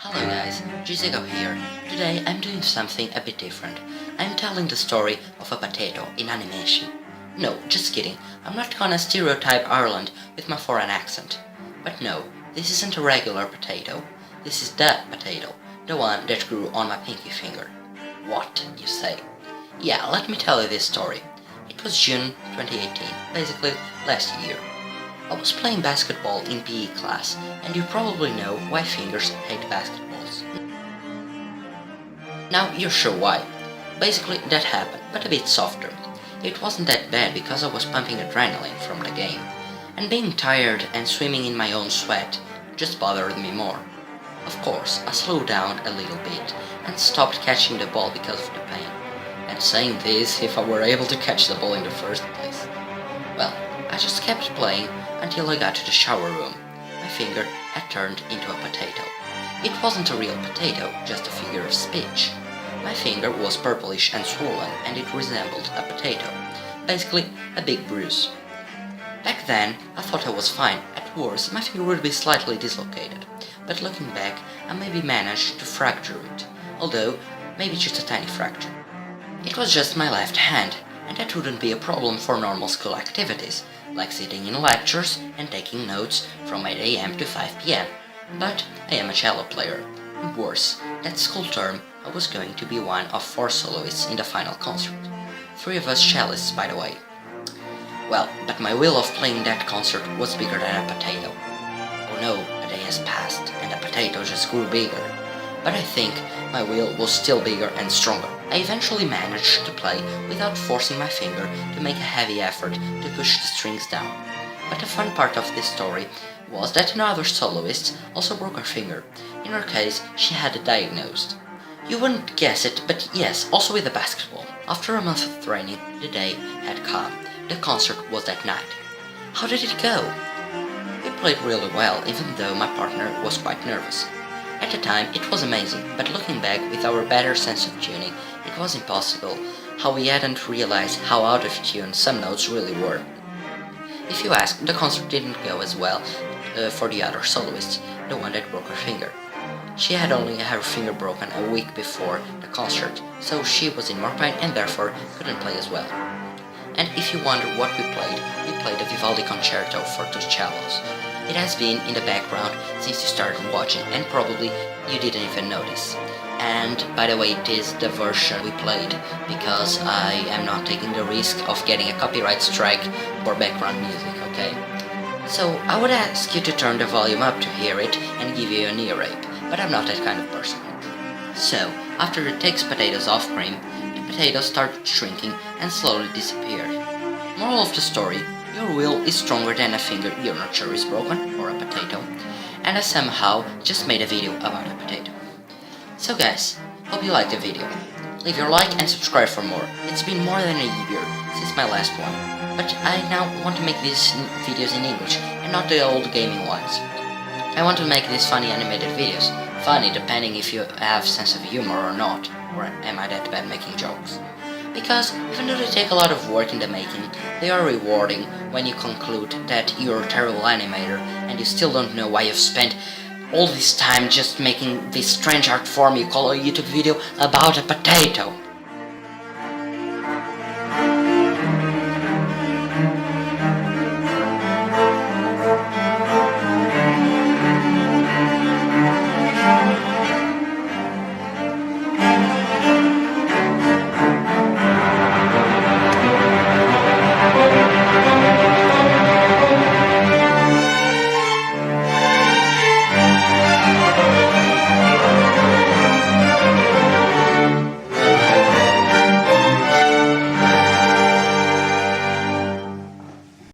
Hello guys, Gizego here. Today I'm doing something a bit different. I'm telling the story of a potato in animation. No, just kidding, I'm not gonna stereotype Ireland with my foreign accent. But no, this isn't a regular potato. This is the potato, the one that grew on my pinky finger. What, you say? Yeah, let me tell you this story. It was June 2018, basically last year. I was playing basketball in PE class, and you probably know why fingers hate basketballs. Now you're sure why. Basically that happened, but a bit softer. It wasn't that bad because I was pumping adrenaline from the game, and being tired and swimming in my own sweat just bothered me more. Of course, I slowed down a little bit and stopped catching the ball because of the pain. And saying this if I were able to catch the ball in the first place. Well, I just kept playing until I got to the shower room. My finger had turned into a potato. It wasn't a real potato, just a figure of speech. My finger was purplish and swollen, and it resembled a potato. Basically, a big bruise. Back then, I thought I was fine. At worst, my finger would be slightly dislocated. But looking back, I maybe managed to fracture it. Although, maybe just a tiny fracture. It was just my left hand, and that wouldn't be a problem for normal school activities, like sitting in lectures and taking notes from 8 AM to 5 PM. But I am a cello player. And worse, that school term I was going to be one of 4 soloists in the final concert. 3 of us cellists, by the way. Well, but my will of playing that concert was bigger than a potato. Oh no, a day has passed, and the potato just grew bigger. But I think my will was still bigger and stronger. I eventually managed to play without forcing my finger to make a heavy effort to push the strings down. But the fun part of this story was that another soloist also broke her finger. In her case, she had it diagnosed. You wouldn't guess it, but yes, also with the basketball. After a month of training, the day had come. The concert was that night. How did it go? We played really well, even though my partner was quite nervous. At the time, it was amazing, but looking back with our better sense of tuning, it was impossible how we hadn't realized how out of tune some notes really were. If you ask, the concert didn't go as well for the other soloist, the one that broke her finger. She had only her finger broken a week before the concert, so she was in more pain and therefore couldn't play as well. And if you wonder what we played a Vivaldi concerto for 2 cellos. It has been in the background since you started watching, and probably you didn't even notice. And by the way, it is the version we played, because I am not taking the risk of getting a copyright strike for background music, okay? So I would ask you to turn the volume up to hear it and give you an ear rape, but I'm not that kind of person. So, after it takes potatoes off cream, the potatoes started shrinking and slowly disappeared. Moral of the story: your will is stronger than a finger you're not sure is broken, or a potato, and I somehow just made a video about a potato. So guys, hope you liked the video. Leave your like and subscribe for more. It's been more than a year since my last one, but I now want to make these videos in English and not the old gaming ones. I want to make these funny animated videos. Funny depending if you have sense of humor or not, or am I that bad making jokes? Because even though they take a lot of work in the making, they are rewarding when you conclude that you're a terrible animator and you still don't know why you've spent all this time just making this strange art form you call a YouTube video about a potato.